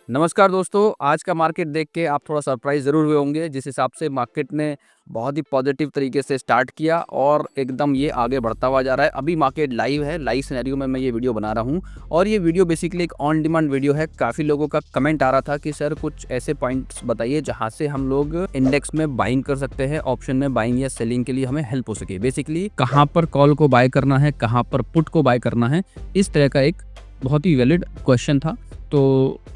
नमस्कार दोस्तों, आज का मार्केट देख के आप थोड़ा सरप्राइज़ ज़रूर हुए होंगे, जिस हिसाब से मार्केट ने बहुत ही पॉजिटिव तरीके से स्टार्ट किया और एकदम ये आगे बढ़ता हुआ जा रहा है। अभी मार्केट लाइव है, लाइव सिनेरियो में मैं ये वीडियो बना रहा हूँ और ये वीडियो बेसिकली एक ऑन डिमांड वीडियो है। काफ़ी लोगों का कमेंट आ रहा था कि सर कुछ ऐसे पॉइंट्स बताइए जहाँ से हम लोग इंडेक्स में बाइंग कर सकते हैं, ऑप्शन में बाइंग या सेलिंग के लिए हमें हेल्प हो सके। बेसिकली कहाँ पर कॉल को बाय करना है, कहाँ पर पुट को बाय करना है, इस तरह का एक बहुत ही वैलिड क्वेश्चन था। तो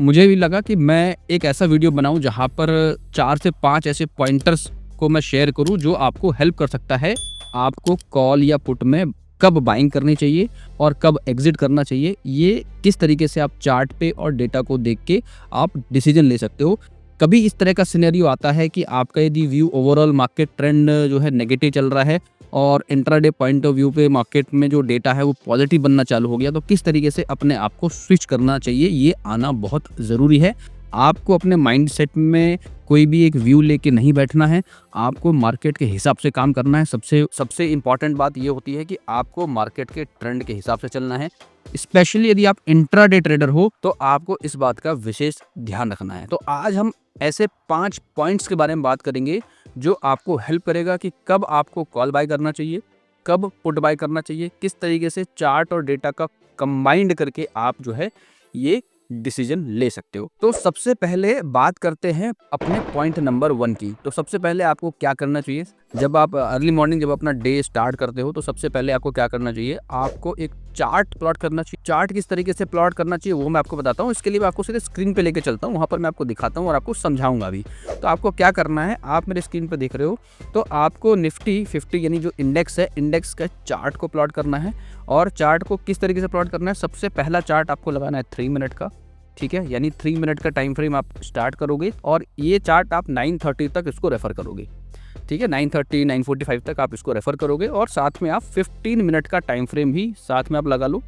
मुझे भी लगा कि मैं एक ऐसा वीडियो बनाऊं जहां पर 4 से 5 ऐसे पॉइंटर्स को मैं शेयर करूं जो आपको हेल्प कर सकता है। आपको कॉल या पुट में कब बाइंग करनी चाहिए और कब एग्जिट करना चाहिए, ये किस तरीके से आप चार्ट पे और डेटा को देख के आप डिसीजन ले सकते हो। कभी इस तरह का सिनेरियो आता है कि आपका यदि व्यू ओवरऑल मार्केट ट्रेंड जो है नेगेटिव चल रहा है और इंट्राडे पॉइंट ऑफ व्यू पे मार्केट में जो डेटा है वो पॉजिटिव बनना चालू हो गया, तो किस तरीके से अपने आप को स्विच करना चाहिए, ये आना बहुत ज़रूरी है। आपको अपने माइंडसेट में कोई भी एक व्यू लेके नहीं बैठना है, आपको मार्केट के हिसाब से काम करना है। सबसे सबसे इम्पॉर्टेंट बात ये होती है कि आपको मार्केट के ट्रेंड के हिसाब से चलना है। स्पेशली यदि आप इंट्राडे ट्रेडर हो तो आपको इस बात का विशेष ध्यान रखना है। तो आज हम ऐसे 5 पॉइंट्स के बारे में बात करेंगे जो आपको हेल्प करेगा कि कब आपको कॉल बाय करना चाहिए, कब पुट बाय करना चाहिए, किस तरीके से चार्ट और डेटा का कंबाइंड करके आप जो है ये डिसीजन ले सकते हो। तो सबसे पहले बात करते हैं अपने पॉइंट नंबर 1 की। तो सबसे पहले आपको क्या करना चाहिए, जब आप अर्ली मॉर्निंग जब अपना डे स्टार्ट करते हो तो सबसे पहले आपको क्या करना चाहिए, आपको एक चार्ट प्लॉट करना चाहिए। चार्ट किस तरीके से प्लॉट करना चाहिए वो मैं आपको बताता हूँ। इसके लिए मैं आपको सीधे स्क्रीन पे लेके चलता हूँ, वहाँ पर मैं आपको दिखाता हूँ और आपको समझाऊंगा भी। तो आपको क्या करना है, आप मेरे स्क्रीन पर देख रहे हो, तो आपको निफ्टी 50 यानी जो इंडेक्स है, इंडेक्स का चार्ट को प्लॉट करना है। और चार्ट को किस तरीके से प्लॉट करना है, सबसे पहला चार्ट आपको लगाना है 3 मिनट का। ठीक है, यानी 3 मिनट का टाइम फ्रेम आप स्टार्ट करोगे और ये चार्ट आप 9:30 तक इसको रेफर करोगे। ठीक है, 9:30 9:45 तक आप इसको रेफर करोगे और साथ में आप 15 मिनट का टाइम फ्रेम भी साथ में आप लगा लो।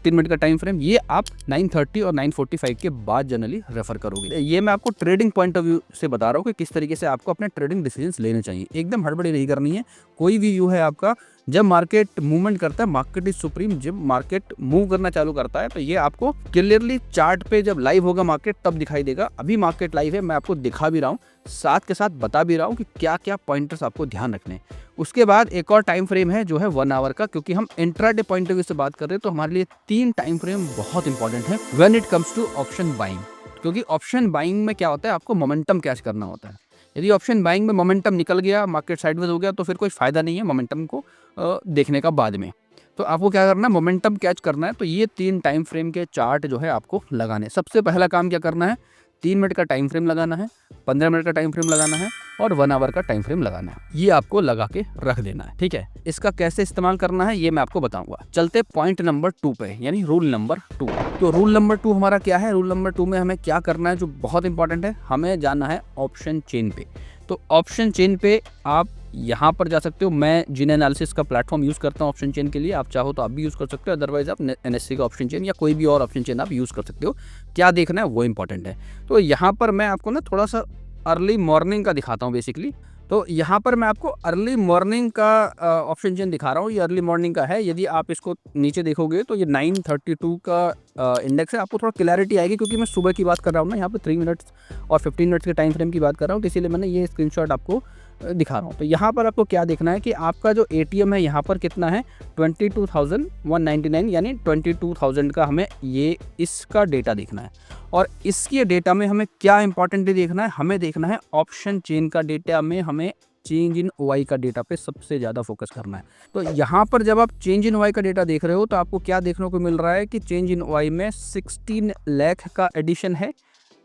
3 मिनट का टाइम फ्रेम ये आप 9:30 और 9:45 के बाद जनरली रेफर करोगे। ये मैं आपको ट्रेडिंग पॉइंट ऑफ व्यू से बता रहा हूँ कि किस तरीके से आपको अपने ट्रेडिंग डिसीजंस लेने चाहिए। एकदम हड़बड़ी नहीं करनी है। कोई भी व्यू है आपका, जब मार्केट मूवमेंट करता है, मार्केट इज सुप्रीम, जब मार्केट मूव करना चालू करता है तो ये आपको क्लियरली चार्ट पे जब लाइव होगा मार्केट तब दिखाई देगा। अभी मार्केट लाइव है, मैं आपको दिखा भी रहा हूँ, साथ के साथ बता भी रहा हूँ कि क्या क्या पॉइंटर्स आपको ध्यान रखने हैं। उसके बाद एक और टाइम फ्रेम है जो है 1 आवर का, क्योंकि हम इंट्राडे पॉइंट ऑफ व्यू से बात कर रहे हैं तो हमारे लिए 3 टाइम फ्रेम बहुत इंपॉर्टेंट है when it comes to option buying. क्योंकि ऑप्शन बाइंग में क्या होता है, आपको मोमेंटम कैच करना होता है। यदि ऑप्शन बाइंग में मोमेंटम निकल गया, मार्केट साइडवेज हो गया, तो फिर कोई फायदा नहीं है मोमेंटम को देखने का बाद में। तो आपको क्या करना है, मोमेंटम कैच करना है। तो ये 3 टाइम फ्रेम के चार्ट जो है आपको लगाने। सबसे पहला काम क्या करना है, 3 मिनट का टाइम फ्रेम लगाना है, 15 मिनट का टाइम फ्रेम लगाना है और 1 आवर का टाइम फ्रेम लगाना है। ये आपको लगा के रख देना है। ठीक है, इसका कैसे इस्तेमाल करना है ये मैं आपको बताऊंगा। चलते पॉइंट नंबर 2 पे, यानी रूल नंबर 2। तो रूल नंबर 2 हमारा क्या है, रूल नंबर 2 में हमें क्या करना है जो बहुत इंपॉर्टेंट है, हमें जाना है ऑप्शन चेन पे। तो ऑप्शन चेन पे आप यहाँ पर जा सकते हो। मैं जिन एनालिसिस का प्लेटफॉर्म यूज़ करता हूँ ऑप्शन चेन के लिए, आप चाहो तो आप भी यूज़ कर सकते हो, अदरवाइज आप एनएससी का ऑप्शन चेन या कोई भी और ऑप्शन चेन आप यूज़ कर सकते हो। क्या देखना है वो इंपॉर्टेंट है। तो यहाँ पर मैं आपको ना थोड़ा सा अर्ली मॉर्निंग का दिखाता हूँ बेसिकली। तो यहाँ पर मैं आपको अर्ली मॉर्निंग का ऑप्शन चेन दिखा रहा हूँ। ये अर्ली मॉर्निंग का है। यदि आप इसको नीचे देखोगे तो ये 9:32 का इंडेक्स है। आपको थोड़ा क्लैरिटी आएगी क्योंकि मैं सुबह की बात कर रहा हूँ ना, यहाँ पे 3 मिनट्स और 15 मिनट्स के टाइम फ्रेम की बात कर रहा हूँ, तो इसीलिए मैंने ये स्क्रीनशॉट आपको दिखा रहा हूँ। तो यहाँ पर आपको क्या देखना है कि आपका जो एटीएम है यहाँ पर कितना है, 22,199, यानी 22,000 का हमें ये इसका डेटा देखना है। और इसके डेटा में हमें क्या इंपॉर्टेंटली देखना है, हमें देखना है ऑप्शन चेन का डेटा में हमें चेंज इन ओआई का डेटा पे सबसे ज़्यादा फोकस करना है। तो यहाँ पर जब आप चेंज इन ओआई का डेटा देख रहे हो तो आपको क्या देखने को मिल रहा है कि चेंज इन ओआई में 16 लाख का एडिशन है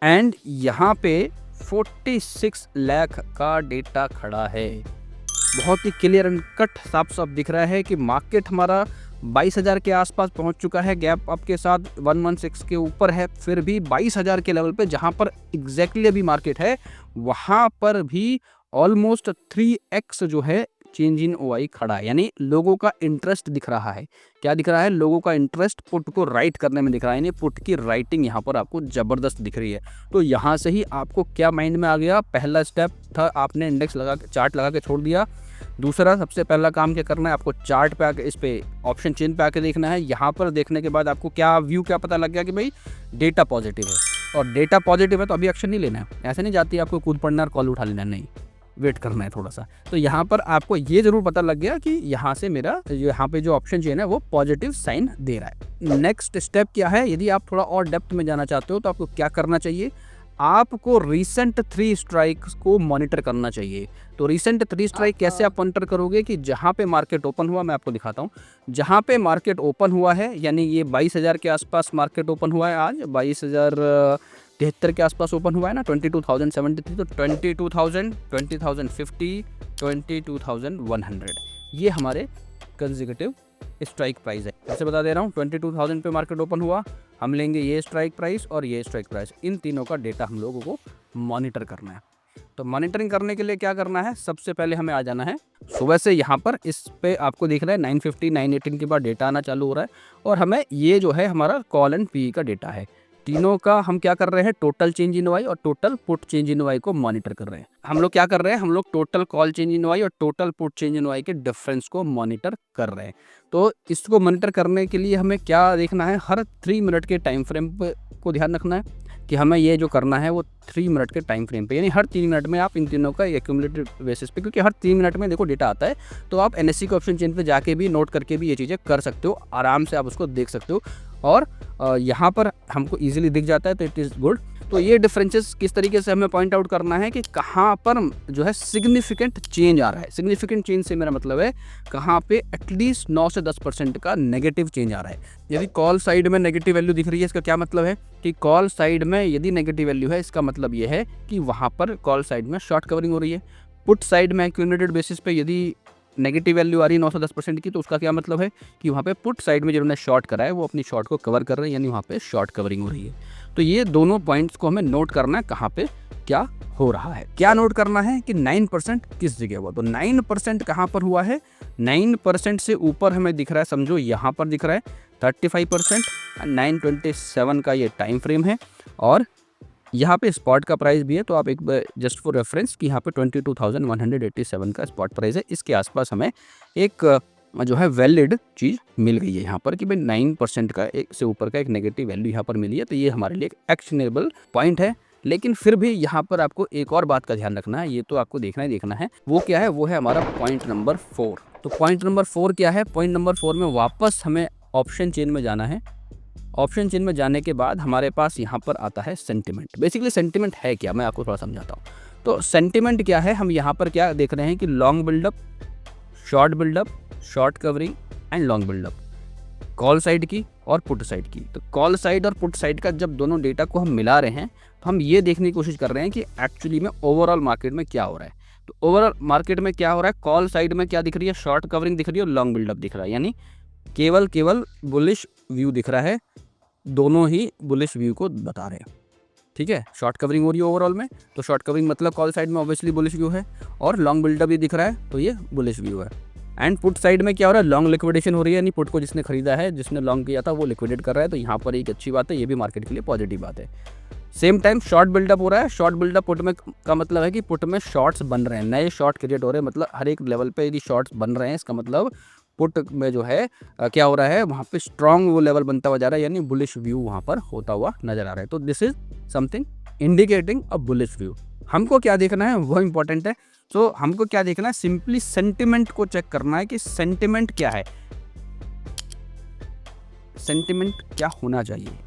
एंड यहाँ पे 46 लाख का डेटा खड़ा है। बहुत ही क्लियर एंड कट साफ साफ दिख रहा है कि मार्केट हमारा 22,000 के आसपास पहुंच चुका है, गैप अप के साथ 116 के ऊपर है, फिर भी 22,000 के लेवल पे जहां पर एग्जैक्टली अभी मार्केट है वहां पर भी ऑलमोस्ट 3x जो है चेंज इन ओआई खड़ा है। यानी लोगों का इंटरेस्ट दिख रहा है। क्या दिख रहा है, लोगों का इंटरेस्ट पुट को राइट करने में दिख रहा है। यानी पुट की राइटिंग यहाँ पर आपको जबरदस्त दिख रही है। तो यहाँ से ही आपको क्या माइंड में आ गया, पहला स्टेप था आपने इंडेक्स लगा के चार्ट लगा के छोड़ दिया। दूसरा सबसे पहला काम क्या करना है, आपको चार्ट पे आके इस पे ऑप्शन चेन पे आके देखना है। यहाँ पर देखने के बाद आपको क्या व्यू क्या पता लग गया कि भाई डेटा पॉजिटिव है। और डेटा पॉजिटिव है तो अभी एक्शन नहीं लेना है, ऐसे नहीं जाती आपको कूद पड़ना और कॉल उठा लेना, नहीं, वेट करना है थोड़ा सा। तो यहाँ पर आपको ये ज़रूर पता लग गया कि यहाँ से मेरा यहाँ पे जो ऑप्शन चेन है वो पॉजिटिव साइन दे रहा है। नेक्स्ट स्टेप क्या है, यदि आप थोड़ा और डेप्थ में जाना चाहते हो तो आपको क्या करना चाहिए, आपको रिसेंट 3 स्ट्राइक्स को मॉनिटर करना चाहिए। तो रिसेंट 3 स्ट्राइक कैसे आप मॉनिटर करोगे कि जहाँ पे मार्केट ओपन हुआ, मैं आपको दिखाता हूँ, जहाँ पे मार्केट ओपन हुआ है, यानी ये 22,000 के आसपास मार्केट ओपन हुआ है, आज 22,073 के आसपास ओपन हुआ है ना, 22,073, तो 22,000, 20,050, 22,100 ये हमारे कंसेक्यूटिव स्ट्राइक प्राइस है। जैसे बता दे रहा हूँ, 22,000 पे मार्केट ओपन हुआ, हम लेंगे ये स्ट्राइक प्राइस और ये स्ट्राइक प्राइस, इन तीनों का डेटा हम लोगों को मॉनिटर करना है। तो मॉनिटरिंग करने के लिए क्या करना है, सबसे पहले हमें आ जाना है सुबह से यहाँ पर, इस पे आपको दिख रहा है 950 918 के बाद डेटा आना चालू हो रहा है, और हमें ये जो है हमारा कॉल एंड पी का डेटा है, तीनों का हम क्या कर रहे हैं, टोटल चेंज इन वाई और total put change in Y को मॉनिटर कर रहे हैं। हम लोग क्या कर रहे हैं, हम लोग total call change in Y और total put change in Y के डिफरेंस को मॉनिटर कर रहे हैं। तो इसको मॉनिटर करने के लिए हमें क्या देखना है, हर 3 मिनट के टाइम फ्रेम को ध्यान रखना है कि हमें ये जो करना है वो 3 मिनट के टाइम फ्रेम पे, यानी हर 3 मिनट में आप इन तीनों का एक्यूमुलेटेड बेसिस पे, क्योंकि हर 3 मिनट में देखो डेटा आता है, तो आप एनएससी के ऑप्शन चेन पे जाके भी नोट करके भी ये चीज़ें कर सकते हो, आराम से आप उसको देख सकते हो, और यहाँ पर हमको ईजिली दिख जाता है, तो इट इज़ गुड। तो ये डिफरेंसेस किस तरीके से हमें पॉइंट आउट करना है कि कहाँ पर जो है सिग्निफिकेंट चेंज आ रहा है। सिग्निफिकेंट चेंज से मेरा मतलब है कहाँ पे एटलीस्ट 9 से 10% का नेगेटिव चेंज आ रहा है। यदि कॉल साइड में नेगेटिव वैल्यू दिख रही है, इसका क्या मतलब है कि कॉल साइड में यदि नेगेटिव वैल्यू है, इसका मतलब ये है कि वहाँ पर कॉल साइड में शॉर्ट कवरिंग हो रही है। पुट साइड में एक्यूमुलेटेड बेसिस पे यदि नेगेटिव वैल्यू आ रही है 9 से 10% की, तो उसका क्या मतलब है कि वहाँ पे पुट साइड में जिन्होंने शॉर्ट करा है वो अपनी शॉर्ट को कवर कर रहे हैं, यानी वहाँ पे शॉर्ट कवरिंग हो रही है। तो ये दोनों पॉइंट्स को हमें नोट करना है, कहाँ पे क्या हो रहा है। क्या नोट करना है कि 9% किस जगह हुआ, तो 9% कहाँ पर हुआ है, 9% से ऊपर हमें दिख रहा है, समझो यहाँ पर दिख रहा है 35%, 927 का ये टाइम फ्रेम है, और यहाँ पे स्पॉट का प्राइस भी है। तो आप एक जस्ट फॉर रेफरेंस कि यहाँ पे 22,187 का स्पॉट प्राइस है, इसके आसपास हमें एक जो है वैलिड चीज़ मिल गई है यहाँ पर कि भाई 9% का एक से ऊपर का एक नेगेटिव वैल्यू यहाँ पर मिली है, तो ये हमारे लिए एक एक्शनेबल पॉइंट है। लेकिन फिर भी यहाँ पर आपको एक और बात का ध्यान रखना है, ये तो आपको देखना ही देखना है, वो क्या है, वो है हमारा पॉइंट नंबर 4। तो पॉइंट नंबर 4 क्या है, पॉइंट नंबर 4 में वापस हमें ऑप्शन चेन में जाना है। ऑप्शन चेन में जाने के बाद हमारे पास यहाँ पर आता है सेंटिमेंट। बेसिकली सेंटिमेंट है क्या, मैं आपको थोड़ा समझाता हूँ। तो सेंटिमेंट क्या है, हम यहाँ पर क्या देख रहे हैं कि long buildup, short buildup, short covering and long buildup, call side की और पुट साइड की। तो कॉल साइड और पुट साइड का जब दोनों डेटा को हम मिला रहे हैं, तो हम ये देखने की कोशिश कर रहे हैं कि एक्चुअली में ओवरऑल मार्केट में क्या हो रहा है। तो ओवरऑल मार्केट में क्या हो रहा है, कॉल साइड में क्या दिख रही है, शॉर्ट कवरिंग दिख रही है और लॉन्ग बिल्डअप दिख रहा है, यानी केवल बुलिश व्यू दिख रहा है, दोनों ही बुलिश व्यू को बता रहे हैं। ठीक है, शॉर्ट कवरिंग हो रही है ओवरऑल में, तो शॉर्ट कवरिंग मतलब कॉल साइड में ऑब्वियसली बुलिश व्यू है, और लॉन्ग बिल्डअप भी दिख रहा है, तो ये बुलिश व्यू है। एंड पुट साइड में क्या हो रहा है, लॉन्ग लिक्विडेशन हो रही है, यानी पुट को जिसने खरीदा है, जिसने लॉन्ग किया था, वो लिक्विडेट कर रहा है, तो यहाँ पर एक अच्छी बात है, ये भी मार्केट के लिए पॉजिटिव बात है। सेम टाइम शॉर्ट बिल्डअप हो रहा है। शॉर्ट बिल्डअप पुट में का मतलब है कि पुट में शॉर्ट्स बन रहे हैं, नए शॉर्ट क्रिएट हो रहे हैं, मतलब हर एक लेवल पे यदि शॉर्ट्स बन रहे हैं, इसका मतलब पुट में जो है क्या हो रहा है, वहाँ पे स्ट्रॉन्ग वो लेवल बनता हुआ जा रहा है, यानी बुलिश व्यू वहाँ पर होता हुआ नजर आ रहा है। तो this is something indicating a bullish view. हमको क्या देखना है वो इंपॉर्टेंट है। तो हमको क्या देखना है, सिंपली सेंटिमेंट को चेक करना है कि सेंटिमेंट क्या है, सेंटिमेंट क्या होना चाहिए।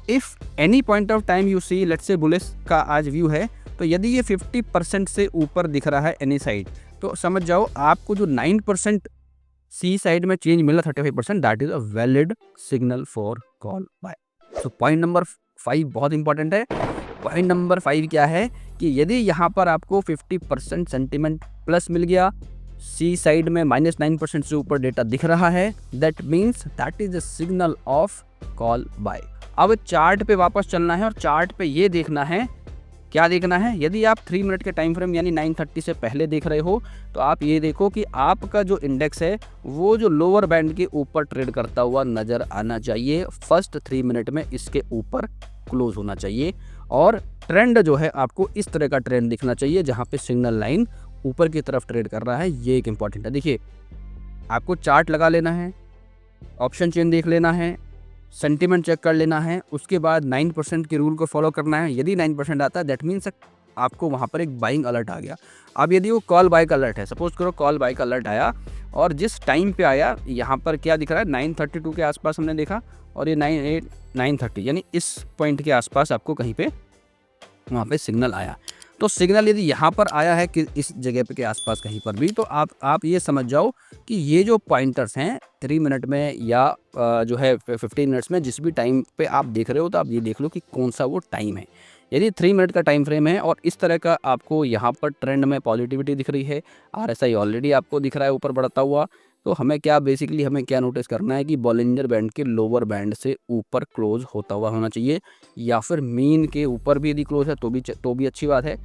If any point of time you see, let's say bullish का आज व्यू है, तो यदि ये 50% से ऊपर दिख रहा है एनी साइड, तो समझ जाओ आपको जो 9% सी साइड में चेंज मिला 35%, that is a valid signal for call buy. So point number 5 बहुत इंपॉर्टेंट है। पॉइंट नंबर 5 क्या है कि यदि यहाँ पर आपको 50% सेंटिमेंट प्लस मिल गया, सी साइड में -9% से ऊपर डेटा दिख रहा है, that means that is a signal of call buy. अब चार्ट पे वापस चलना है और चार्ट पे ये देखना है, क्या देखना है, यदि आप 3 मिनट के टाइम फ्रेम यानी 930 से पहले देख रहे हो, तो आप ये देखो कि आपका जो इंडेक्स है वो जो लोअर बैंड के ऊपर ट्रेड करता हुआ नजर आना चाहिए। फर्स्ट 3 मिनट में इसके ऊपर क्लोज होना चाहिए, और ट्रेंड जो है आपको इस तरह का ट्रेंड दिखना चाहिए जहाँ पे सिग्नल लाइन ऊपर की तरफ ट्रेड कर रहा है। ये एक इंपॉर्टेंट है। देखिए, आपको चार्ट लगा लेना है, ऑप्शन चेन देख लेना है, सेंटीमेंट चेक कर लेना है, उसके बाद 9% के रूल को फॉलो करना है। यदि 9% आता है दैट मीन्स आपको वहाँ पर एक बाइंग अलर्ट आ गया। अब यदि वो कॉल बाय का अलर्ट है, सपोज करो कॉल बाय का अलर्ट आया और जिस टाइम पे आया, यहाँ पर क्या दिख रहा है 9:32 के आसपास हमने देखा, और ये 9:30 यानी इस पॉइंट के आसपास आपको कहीं पे वहाँ पे सिग्नल आया। तो सिग्नल यदि यहाँ पर आया है कि इस जगह पे के आसपास कहीं पर भी, तो आप ये समझ जाओ कि ये जो पॉइंटर्स हैं 3 मिनट में या जो है 15 मिनट्स में, जिस भी टाइम पे आप देख रहे हो, तो आप ये देख लो कि कौन सा वो टाइम है। यदि 3 मिनट का टाइम फ्रेम है और इस तरह का आपको यहाँ पर ट्रेंड में पॉजिटिविटी दिख रही है, RSI ऑलरेडी आपको दिख रहा है ऊपर बढ़ता हुआ, तो हमें क्या नोटिस करना है कि बॉलिंजर बैंड के लोअर बैंड से ऊपर क्लोज होता हुआ होना चाहिए, या फिर मीन के ऊपर भी यदि क्लोज है तो भी अच्छी बात है।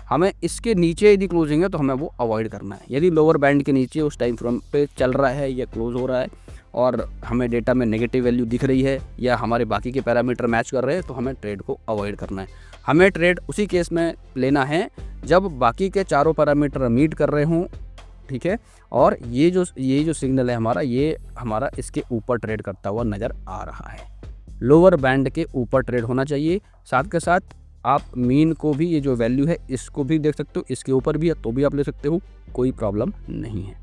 हमें इसके नीचे यदि क्लोजिंग है तो हमें वो अवॉइड करना है। यदि लोअर बैंड के नीचे उस टाइम फ्रेम पे चल रहा है या क्लोज हो रहा है और हमें डेटा में नेगेटिव वैल्यू दिख रही है या हमारे बाकी के पैरामीटर मैच कर रहे हैं, तो हमें ट्रेड को अवॉइड करना है। हमें ट्रेड उसी केस में लेना है जब बाकी के चारों पैरामीटर मीट कर रहे हों, ठीक है, और ये जो सिग्नल है हमारा, ये हमारा इसके ऊपर ट्रेड करता हुआ नज़र आ रहा है। लोअर बैंड के ऊपर ट्रेड होना चाहिए। साथ के साथ आप मीन को भी, ये जो वैल्यू है इसको भी देख सकते हो, इसके ऊपर भी है तो भी आप ले सकते हो, कोई प्रॉब्लम नहीं है,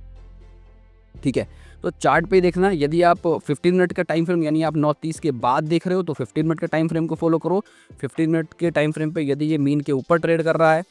ठीक है। तो चार्ट पे देखना, यदि आप 15 मिनट का टाइम फ्रेम यानी आप 9:30 के बाद देख रहे हो तो 15 मिनट के टाइम फ्रेम को फॉलो करो। 15 मिनट के टाइम फ्रेम पे यदि ये मीन के ऊपर ट्रेड कर रहा है,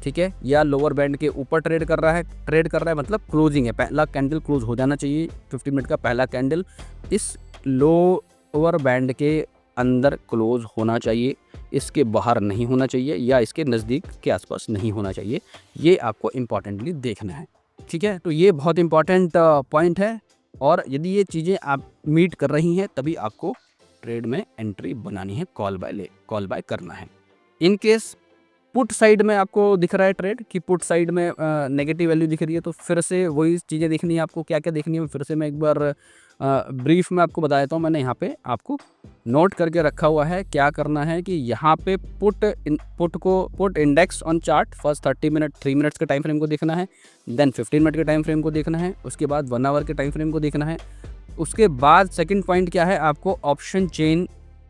ठीक है, या लोअर बैंड के ऊपर ट्रेड कर रहा है मतलब क्लोजिंग है, पहला कैंडल क्लोज हो जाना चाहिए। 15 मिनट का पहला कैंडल इस लोअर बैंड के अंदर क्लोज होना चाहिए, इसके बाहर नहीं होना चाहिए या इसके नज़दीक के आसपास नहीं होना चाहिए। ये आपको इम्पॉर्टेंटली देखना है, ठीक है। तो ये बहुत इंपॉर्टेंट पॉइंट है, और यदि ये चीज़ें आप मीट कर रही हैं तभी आपको ट्रेड में एंट्री बनानी है, कॉल बाय करना है। इन केस पुट साइड में आपको दिख रहा है ट्रेड कि पुट साइड में नेगेटिव वैल्यू दिख रही है, तो फिर से वही चीज़ें देखनी है आपको। क्या क्या देखनी है फिर से मैं एक बार ब्रीफ में आपको बता देता हूँ। मैंने यहाँ पे आपको नोट करके रखा हुआ है। क्या करना है कि यहाँ पे put index on chart first 30 minute 3 minutes के टाइम फ्रेम को देखना है, देन 15 मिनट के टाइम फ्रेम को देखना है, उसके बाद 1 आवर के टाइम फ्रेम को देखना है। उसके बाद सेकेंड पॉइंट क्या है, आपको ऑप्शन चेन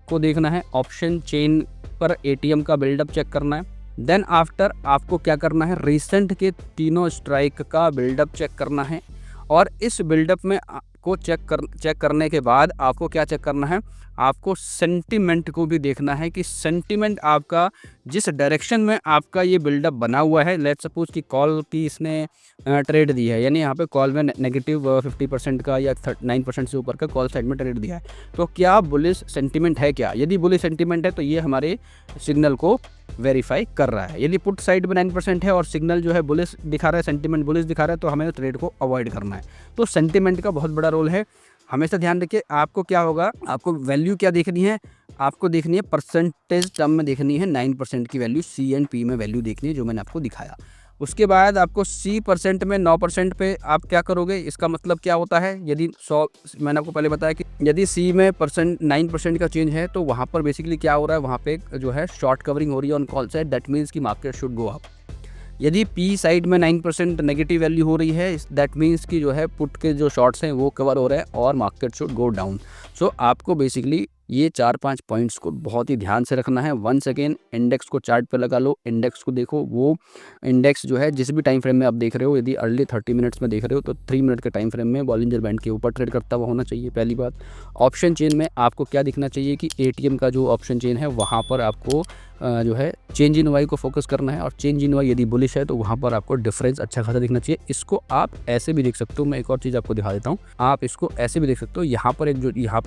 को देखना है। ऑप्शन चेन पर ATM का बिल्डअप चेक करना है। देन आफ्टर आपको क्या करना है, रिसेंट के तीनों स्ट्राइक का बिल्डअप चेक करना है। और इस बिल्डअप में को चेक करने के बाद आपको क्या चेक करना है, आपको सेंटीमेंट को भी देखना है कि सेंटीमेंट आपका जिस डायरेक्शन में आपका ये बिल्डअप बना हुआ है। लेट्स सपोज कि कॉल की इसने ट्रेड दी है, यानी यहाँ पे कॉल में नेगेटिव 50% का या 9% से ऊपर का कॉल साइड में ट्रेड दिया है, तो क्या बुलिश सेंटीमेंट है क्या? यदि बुलिश सेंटीमेंट है तो ये हमारे सिग्नल को वेरीफाई कर रहा है। यदि पुट साइड में 9% है और सिग्नल जो है बुलिश दिखा रहा है, सेंटीमेंट बुलिश दिखा रहा है, तो हमें ट्रेड को अवॉइड करना है। तो सेंटीमेंट का बहुत बड़ा रोल है, हमेशा ध्यान रखिए। आपको क्या होगा, आपको वैल्यू क्या देखनी है, आपको देखनी है परसेंटेज टर्म में देखनी है। 9% की वैल्यू C एंड P में वैल्यू देखनी है, जो मैंने आपको दिखाया। उसके बाद आपको C% में 9% पे आप क्या करोगे, इसका मतलब क्या होता है, यदि 100 मैंने आपको पहले बताया कि यदि C में 9% का चेंज है तो वहाँ पर बेसिकली क्या हो रहा है, वहाँ पे जो है शॉर्ट कवरिंग हो रही है on call side, that means कि मार्केट शुड गो अप। यदि P साइड में 9% नेगेटिव वैल्यू हो रही है, दैट मीन्स कि जो है पुट के जो शॉर्ट्स हैं वो कवर हो रहे हैं और मार्केट शुड गो डाउन। सो आपको बेसिकली ये 4-5 पॉइंट्स को बहुत ही ध्यान से रखना है। वंस अगेन इंडेक्स को चार्ट पे लगा लो, इंडेक्स को देखो। वो इंडेक्स जो है जिस भी टाइम फ्रेम में आप देख रहे हो, यदि अर्ली 30 मिनट्स में देख रहे हो तो 3 मिनट के टाइम फ्रेम में बॉलिंजर बैंड के ऊपर ट्रेड करता हुआ होना चाहिए, पहली बात। ऑप्शन चेन में आपको क्या दिखना चाहिए कि ATM का जो ऑप्शन चेन है वहाँ पर आपको जो है चेंज इन वाई को फोकस करना है, और चेंज इन वाई यदि बुलिश है तो वहाँ पर आपको डिफरेंस अच्छा खासा दिखना चाहिए। इसको आप ऐसे भी देख सकते हो, मैं एक और चीज़ आपको दिखा देता हूँ, आप इसको ऐसे भी देख सकते हो। यहाँ पर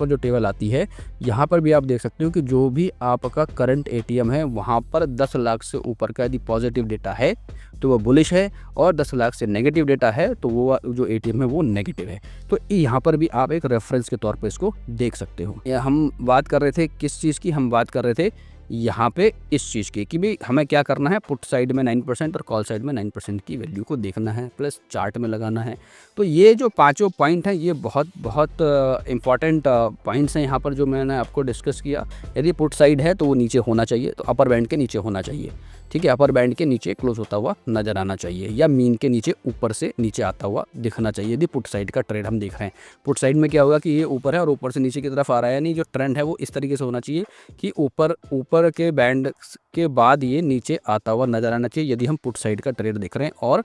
जो टेबल आती है, यहाँ पर भी आप देख सकते हो कि जो भी आपका करंट ATM है वहाँ पर 10 लाख से ऊपर का यदि पॉजिटिव डेटा है तो वो बुलिश है, और 10 लाख से नेगेटिव डेटा है तो वो जो ATM है वो नेगेटिव है। तो यहाँ पर भी आप एक रेफरेंस के तौर पर इसको देख सकते हो। हम बात कर रहे थे किस चीज़ की, हम बात कर रहे थे यहाँ पे इस चीज़ की कि भाई हमें क्या करना है, पुट साइड में 9% और कॉल साइड में 9% की वैल्यू को देखना है, प्लस चार्ट में लगाना है। तो ये जो पांचों पॉइंट हैं ये बहुत बहुत इंपॉर्टेंट पॉइंट्स हैं यहाँ पर जो मैंने आपको डिस्कस किया। यदि पुट साइड है तो वो नीचे होना चाहिए, तो अपर बैंड के नीचे होना चाहिए, ठीक है, अपर बैंड के नीचे क्लोज होता हुआ नजर आना चाहिए, या मीन के नीचे ऊपर से नीचे आता हुआ दिखना चाहिए। यदि पुट साइड का ट्रेड हम देख रहे हैं, पुट साइड में क्या होगा कि ये ऊपर है और ऊपर से नीचे की तरफ आ रहा है, यानी जो ट्रेंड है वो इस तरीके से होना चाहिए कि ऊपर के बैंड के बाद ये नीचे आता हुआ नजर आना चाहिए यदि हम पुट साइड का ट्रेड देख रहे हैं, और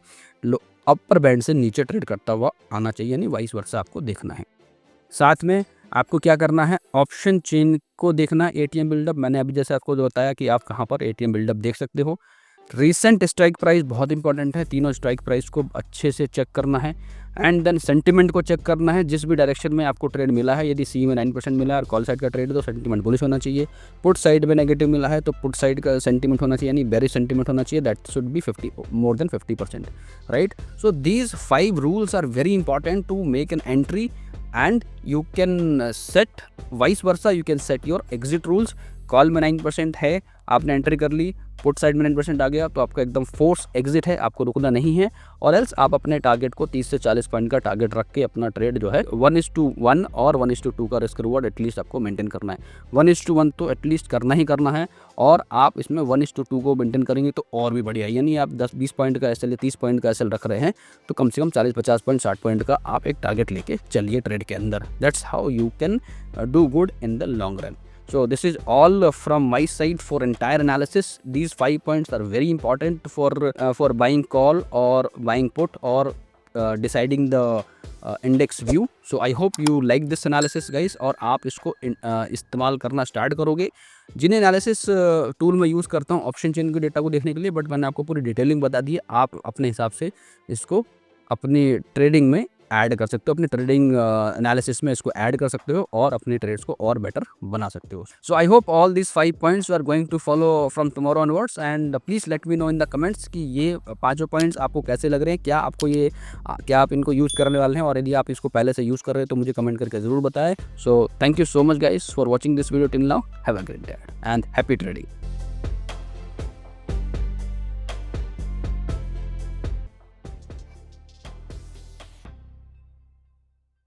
अपर बैंड से नीचे ट्रेड करता हुआ आना चाहिए, यानी वाइस वर्सा आपको देखना है। साथ में आपको क्या करना है, ऑप्शन चेन को देखना, एटीएम बिल्डअप। मैंने अभी जैसे आपको बताया कि आप कहाँ पर एटीएम बिल्डअप देख सकते हो। रीसेंट स्ट्राइक प्राइस बहुत इंपॉर्टेंट है, तीनों स्ट्राइक प्राइस को अच्छे से चेक करना है। एंड देन सेंटिमेंट को चेक करना है, जिस भी डायरेक्शन में आपको ट्रेड मिला है, यदि सी में 9% मिला है और कॉल साइड का ट्रेड है तो सेंटिमेंट बुलिश होना चाहिए। पुट साइड में नेगेटिव मिला है तो पुट साइड का सेंटिमेंट होना चाहिए, यानी बेरिश सेंटिमेंट होना चाहिए, that should be 50 more than 50%, right. So these 5 rules are very important to make an entry, and you can set vice versa, you can set your exit rules। Call में 9% है, आपने entry कर ली, put side में 9% आ गया तो आपका एकदम force exit है, आपको रुकना नहीं है। और एल्स आप अपने टारगेट को 30 से 40 पॉइंट का टारगेट रख के अपना ट्रेड जो है 1:1 और 1:2 का रिस्क रिवॉर्ड एटलीस्ट आपको मेंटेन करना है। 1:1 तो एटलीस्ट करना ही करना है, और आप इसमें 1:2 को मेंटेन करेंगे तो और भी बढ़िया है। यानी आप 10-20 पॉइंट का एसएल या 30 पॉइंट का एसएल रख रहे हैं तो कम से कम 40-50 पॉइंट 60 पॉइंट का आप एक टारगेट लेके चलिए ट्रेड के अंदर। That's how you can do good in the long run. So this is all from my side for entire analysis. These 5 points are very important for buying call or buying put or deciding the index view. So I hope you like this analysis guys, और आप इसको इस्तेमाल करना start करोगे। जिन्हें analysis tool में use करता हूँ ऑप्शन चेन के डेटा को देखने के लिए, बट मैंने आपको पूरी डिटेलिंग बता दी है, आप अपने हिसाब से इसको अपनी ट्रेडिंग में ऐड कर सकते हो, अपने ट्रेडिंग एनालिसिस में इसको ऐड कर सकते हो और अपने ट्रेड्स को और बेटर बना सकते हो। So I hope all this 5 points you are going to follow from tomorrow onwards, and please let me know in the comments कि ये 5 पॉइंट्स आपको कैसे लग रहे हैं, क्या आप इनको यूज़ करने वाले हैं, और यदि आप इसको पहले से यूज़ कर रहे हैं तो मुझे कमेंट करके ज़रूर बताएं। So thank you so much guys for watching this video till now. Have a great day and happy trading.